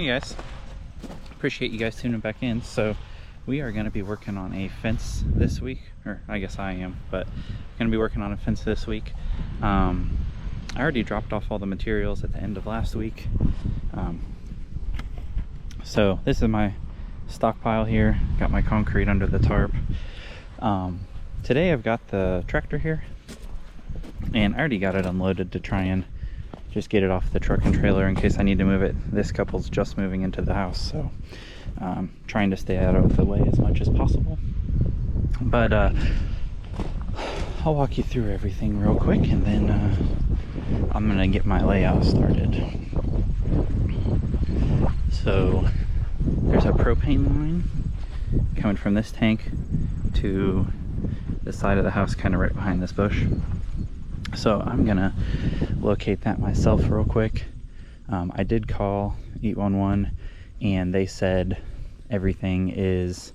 Hey guys, appreciate you guys tuning back in. So we are going to be working on a fence this week, or I guess I am, but going to be working on a fence this week. I already dropped off all the materials at the end of last week. So this is my stockpile here. Got my concrete under the tarp. Today I've got the tractor here, and I already got it unloaded to try and just get it off the truck and trailer in case I need to move it. This couple's just moving into the house, so trying to stay out of the way as much as possible. But I'll walk you through everything real quick, and then I'm gonna get my layout started. So there's a propane line coming from this tank to the side of the house, kind of right behind this bush. So I'm gonna locate that myself real quick. I did call 811 and they said everything is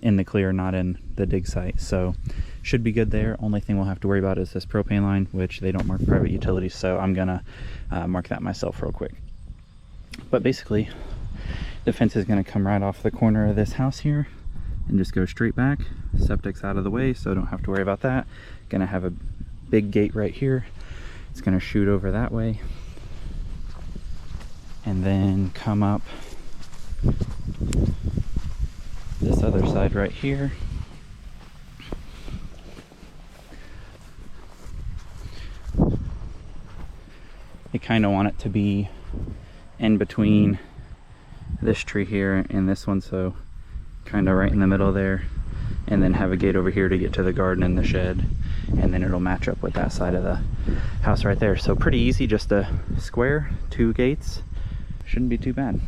in the clear, not in the dig site, so should be good there. Only thing we'll have to worry about is this propane line, which they don't mark private utilities, so I'm gonna mark that myself real quick. But basically the fence is gonna come right off the corner of this house here and just go straight back. Septic's out of the way, so don't have to worry about that. Gonna have a big gate right here. It's gonna shoot over that way and then come up this other side right here. I kind of want it to be in between this tree here and this one, so kind of right in the middle there, and then have a gate over here to get to the garden and the shed, and then it'll match up with that side of the house right there. So pretty easy, just a square, 2 gates, shouldn't be too bad.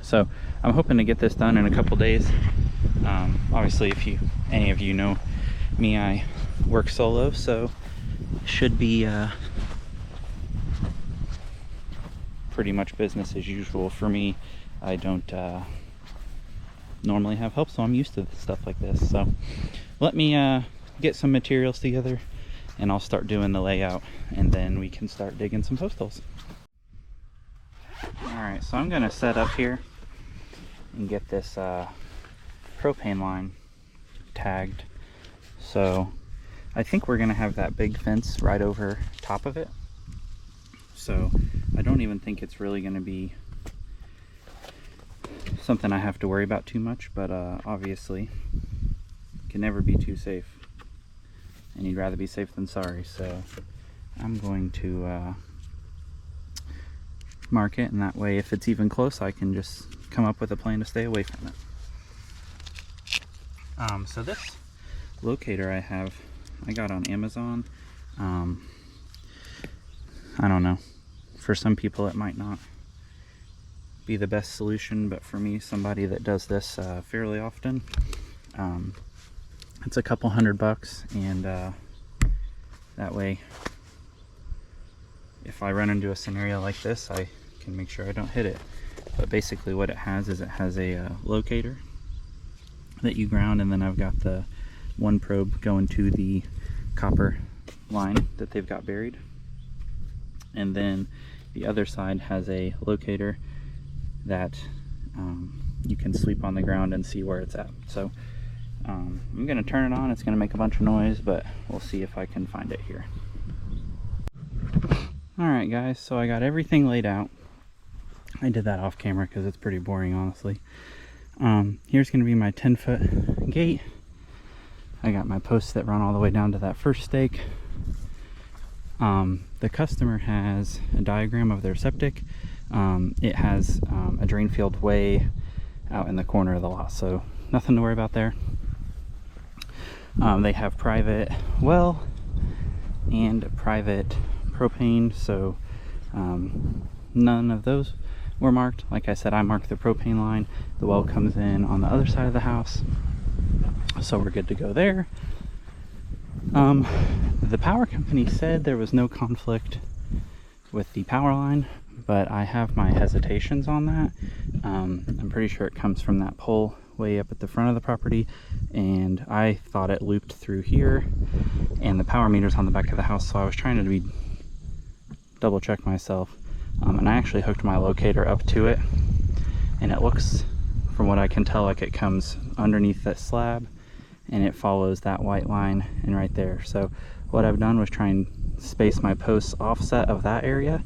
So I'm hoping to get this done in a couple days. Obviously, if any of you know me, I work solo, so it should be pretty much business as usual for me. I don't normally have help, so I'm used to stuff like this. So let me get some materials together and I'll start doing the layout, and then we can start digging some post holes. Alright, so I'm gonna set up here and get this propane line tagged. So I think we're gonna have that big fence right over top of it, so I don't even think it's really gonna be something I have to worry about too much, but obviously can never be too safe, and you'd rather be safe than sorry. So I'm going to mark it, and that way if it's even close I can just come up with a plan to stay away from it. So this locator I got on Amazon. I don't know, for some people it might not be the best solution, but for me, somebody that does this fairly often, it's a couple $100, and that way if I run into a scenario like this, I can make sure I don't hit it. But basically what it has is it has a locator that you ground, and then I've got the one probe going to the copper line that they've got buried, and then the other side has a locator that you can sweep on the ground and see where it's at. So I'm gonna turn it on. It's gonna make a bunch of noise, but we'll see if I can find it here. Alright guys, so I got everything laid out. I did that off camera because it's pretty boring, honestly. Here's gonna be my 10-foot gate. I got my posts that run all the way down to that first stake. The customer has a diagram of their septic. It has a drain field way out in the corner of the lot, so nothing to worry about there. They have private well and private propane, so none of those were marked. Like I said, I marked the propane line. The well comes in on the other side of the house, so we're good to go there. The power company said there was no conflict with the power line, but I have my hesitations on that. I'm pretty sure it comes from that pole way up at the front of the property, and I thought it looped through here, and the power meter's on the back of the house, so I was trying to double check myself. And I actually hooked my locator up to it, and it looks, from what I can tell, like it comes underneath that slab and it follows that white line and right there. So what I've done was try and space my posts offset of that area,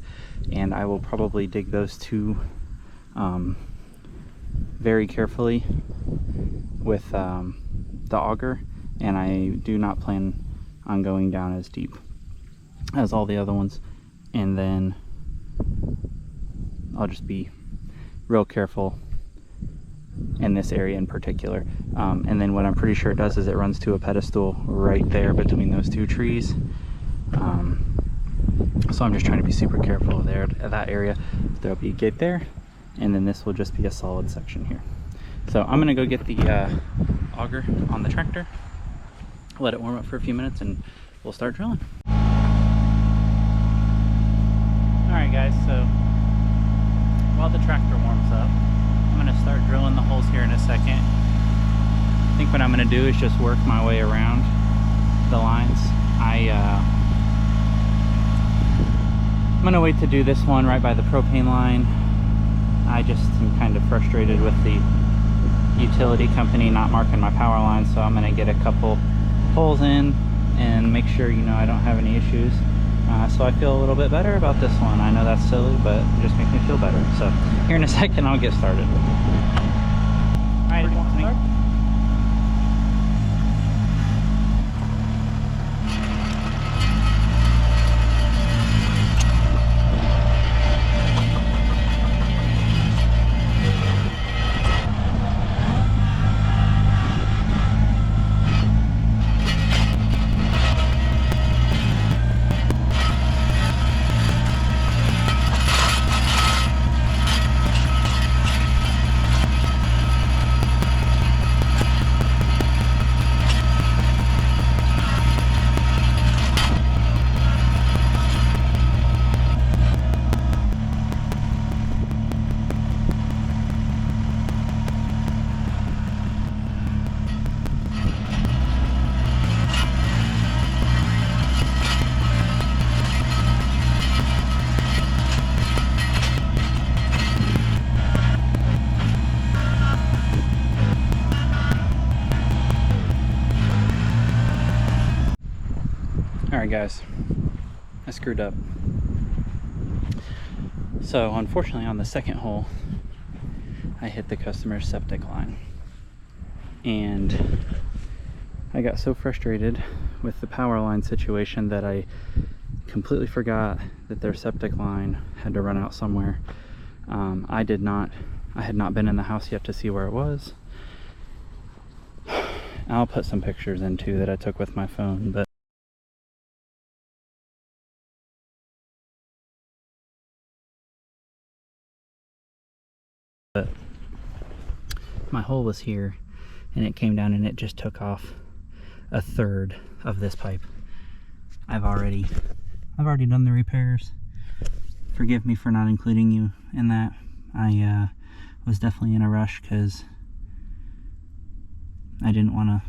and I will probably dig those two very carefully with the auger, and I do not plan on going down as deep as all the other ones. And then I'll just be real careful in this area in particular. And then what I'm pretty sure it does is it runs to a pedestal right there between those two trees. So I'm just trying to be super careful there at that area. There'll be a gate there, and then this will just be a solid section here. So I'm gonna go get the auger on the tractor, let it warm up for a few minutes, and we'll start drilling. Alright guys, so while the tractor warms up, I'm gonna start drilling the holes here in a second. I think what I'm gonna do is just work my way around the lines. I'm gonna wait to do this one right by the propane line. I just am kind of frustrated with the utility company not marking my power line, so I'm gonna get a couple holes in and make sure, you know, I don't have any issues. So I feel a little bit better about this one. I know that's silly, but it just makes me feel better. So here in a second, I'll get started. All right, start? Alright guys, I screwed up. So unfortunately on the second hole, I hit the customer's septic line. And I got so frustrated with the power line situation that I completely forgot that their septic line had to run out somewhere. I had not been in the house yet to see where it was. I'll put some pictures in too that I took with my phone, but my hole was here and it came down and it just took off a third of this pipe. I've already done the repairs. Forgive me for not including you in that. I was definitely in a rush because I didn't want to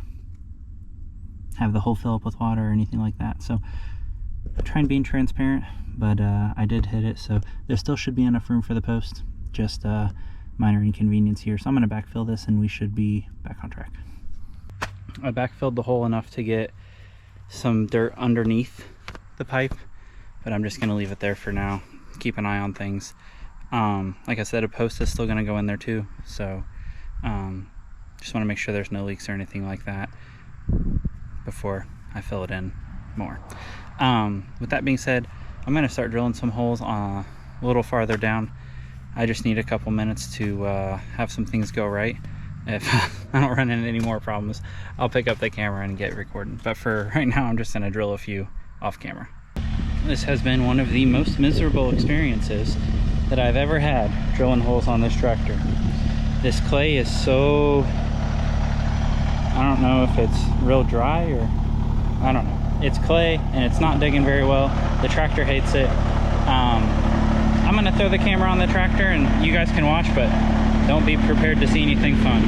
have the hole fill up with water or anything like that. So I'm trying being transparent, but I did hit it, so there still should be enough room for the post. Just minor inconvenience here. So I'm going to backfill this and we should be back on track. I backfilled the hole enough to get some dirt underneath the pipe, but I'm just going to leave it there for now. Keep an eye on things. Like I said, a post is still going to go in there too, so just want to make sure there's no leaks or anything like that before I fill it in more. With that being said, I'm going to start drilling some holes a little farther down. I just need a couple minutes to have some things go right. If I don't run into any more problems, I'll pick up the camera and get recording. But for right now, I'm just going to drill a few off camera. This has been one of the most miserable experiences that I've ever had drilling holes on this tractor. This clay is so, I don't know if it's real dry or, I don't know. It's clay and it's not digging very well. The tractor hates it. I'm gonna throw the camera on the tractor and you guys can watch, but don't be prepared to see anything fun.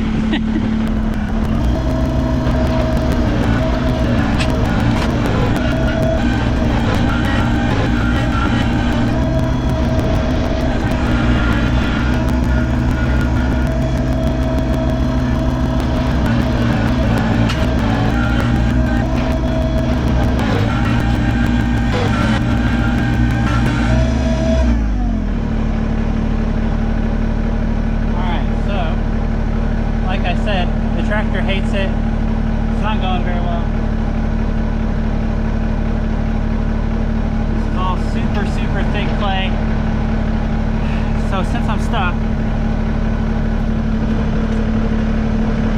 So since I'm stuck,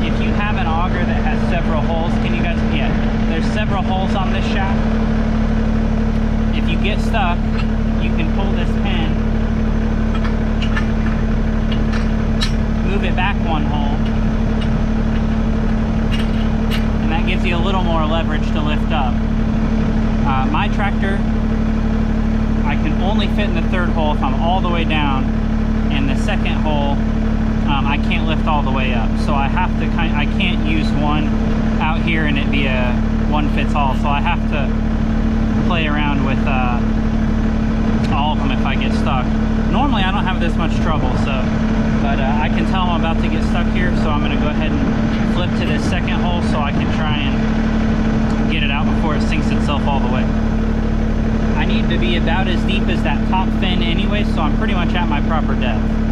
if you have an auger that has several holes, can you guys, yeah, there's several holes on this shaft. If you get stuck, you can pull this pin, move it back one hole, and that gives you a little more leverage to lift up. My tractor, I can only fit in the third hole if I'm all the way down, and the second hole, I can't lift all the way up. So I have to I can't use one out here and it be a one fits all. So I have to play around with all of them if I get stuck. Normally I don't have this much trouble, but I can tell I'm about to get stuck here, so I'm going to go ahead and flip to this second hole so I can try and get it out before it sinks itself all the way. I need to be about as deep as that top fin anyway, so I'm pretty much at my proper depth.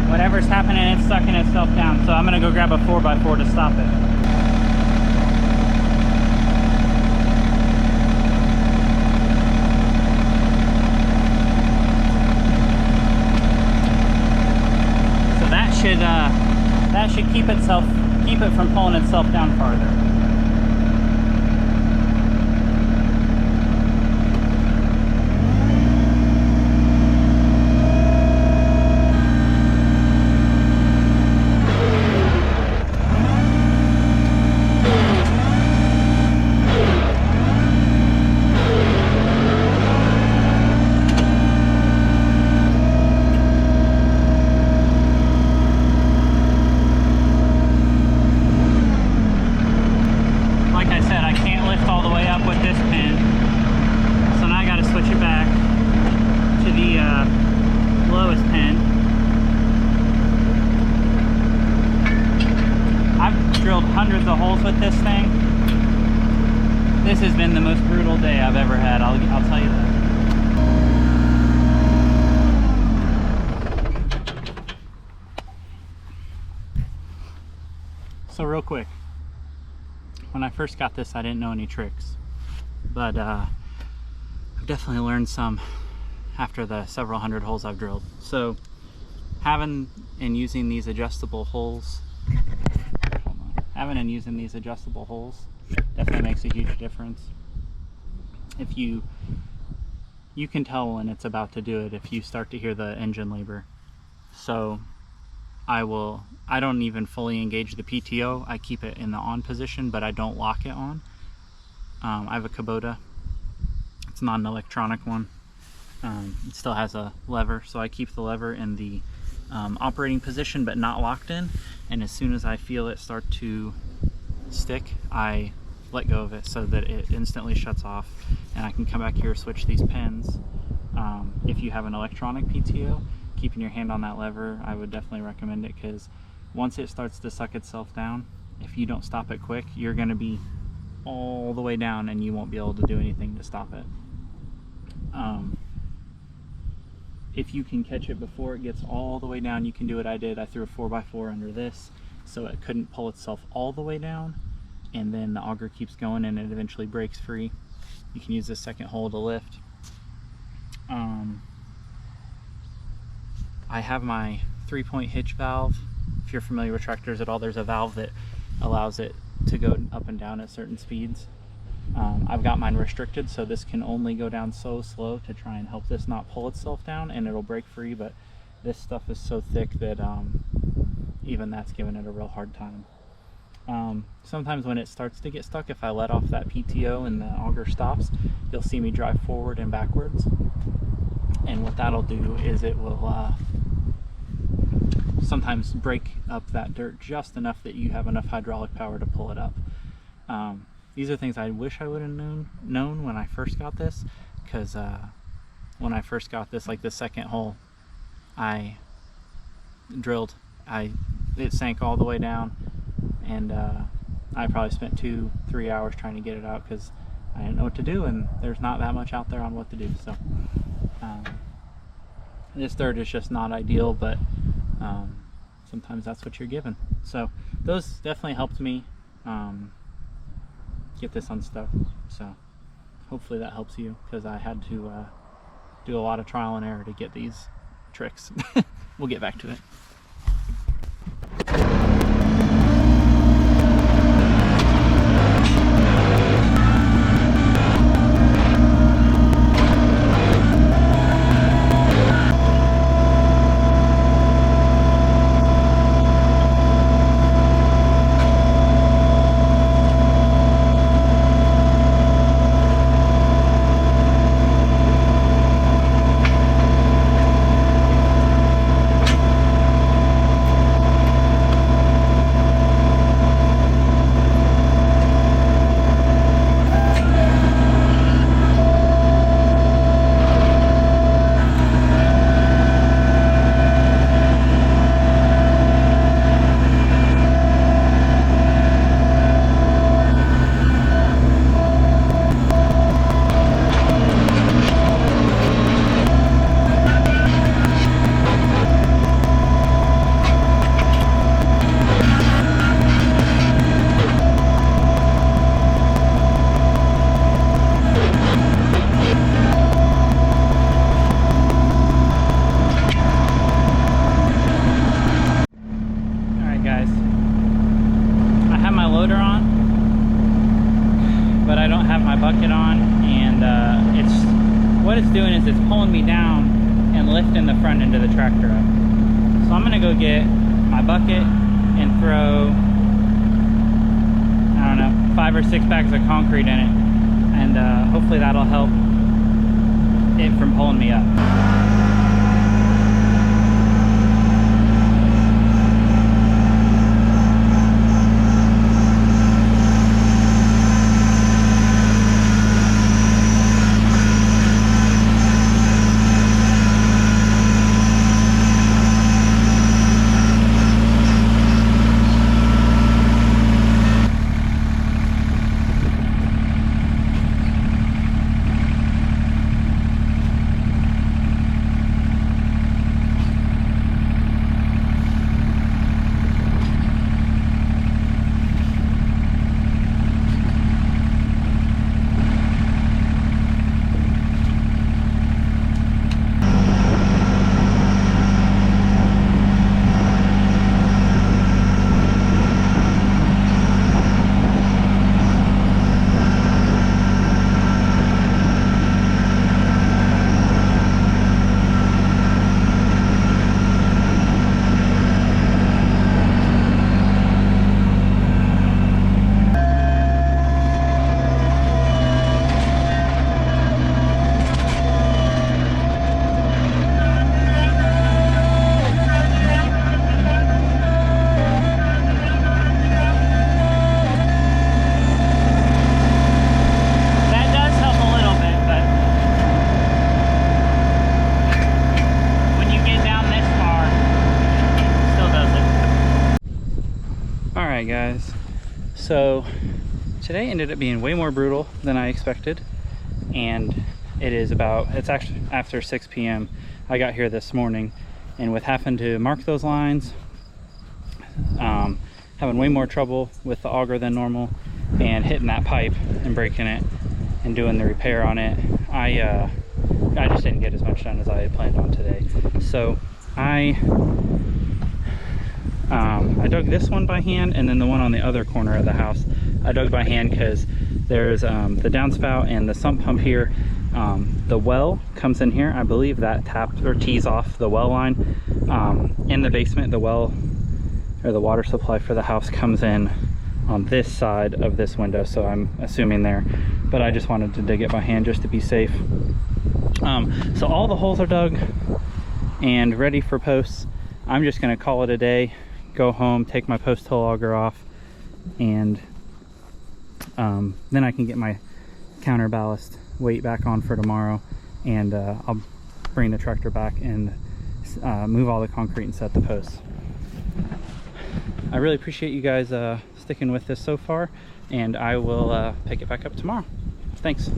Whatever's happening, it's sucking itself down. So I'm gonna go grab a 4x4 to stop it. So that should keep it from pulling itself down farther. Hundreds of holes with this thing. This has been the most brutal day I've ever had, I'll tell you that. So real quick, when I first got this I didn't know any tricks, but I've definitely learned some after the several hundred holes I've drilled. So having and using these adjustable holes definitely makes a huge difference. If you can tell when it's about to do it if you start to hear the engine labor. So I don't even fully engage the PTO. I keep it in the on position, but I don't lock it on. I have a Kubota. It's not an electronic one. It still has a lever, so I keep the lever in the operating position but not locked in, and as soon as I feel it start to stick, I let go of it so that it instantly shuts off, and I can come back here, switch these pins. If you have an electronic PTO, keeping your hand on that lever, I would definitely recommend it, because once it starts to suck itself down, if you don't stop it quick, you're going to be all the way down and you won't be able to do anything to stop it. If you can catch it before it gets all the way down, you can do what I did. I threw a 4x4 under this so it couldn't pull itself all the way down, and then the auger keeps going and it eventually breaks free. You can use the second hole to lift. I have my 3-point hitch valve. If you're familiar with tractors at all, there's a valve that allows it to go up and down at certain speeds. I've got mine restricted, so this can only go down so slow to try and help this not pull itself down, and it'll break free, but this stuff is so thick that even that's giving it a real hard time. Sometimes when it starts to get stuck, if I let off that PTO and the auger stops, you'll see me drive forward and backwards, and what that'll do is it will sometimes break up that dirt just enough that you have enough hydraulic power to pull it up. These are things I wish I would have known when I first got this, because when I first got this, like the second hole I drilled, it sank all the way down, and I probably spent 2-3 hours trying to get it out because I didn't know what to do, and there's not that much out there on what to do. So this third is just not ideal, but sometimes that's what you're given. So those definitely helped me get this unstuck. So hopefully that helps you, because I had to do a lot of trial and error to get these tricks. We'll get back to it. Bucket on, and what it's doing is it's pulling me down and lifting the front end of the tractor up. So I'm gonna go get my bucket and throw, I don't know, 5 or 6 bags of concrete in it, and hopefully that'll help it from pulling me up. Alright guys, so today ended up being way more brutal than I expected, and it's actually after 6 p.m. I got here this morning, and with having to mark those lines, having way more trouble with the auger than normal, and hitting that pipe and breaking it and doing the repair on it, I just didn't get as much done as I had planned on today. So I dug this one by hand, and then the one on the other corner of the house I dug by hand because there's the downspout and the sump pump here. The well comes in here. I believe that taps or tees off the well line. In the basement, the well or the water supply for the house comes in on this side of this window, so I'm assuming there, but I just wanted to dig it by hand just to be safe. So all the holes are dug and ready for posts. I'm just going to call it a day, go home, take my post hole auger off, and then I can get my counterballast weight back on for tomorrow, and I'll bring the tractor back and move all the concrete and set the posts. I really appreciate you guys sticking with this so far, and I will pick it back up tomorrow. Thanks.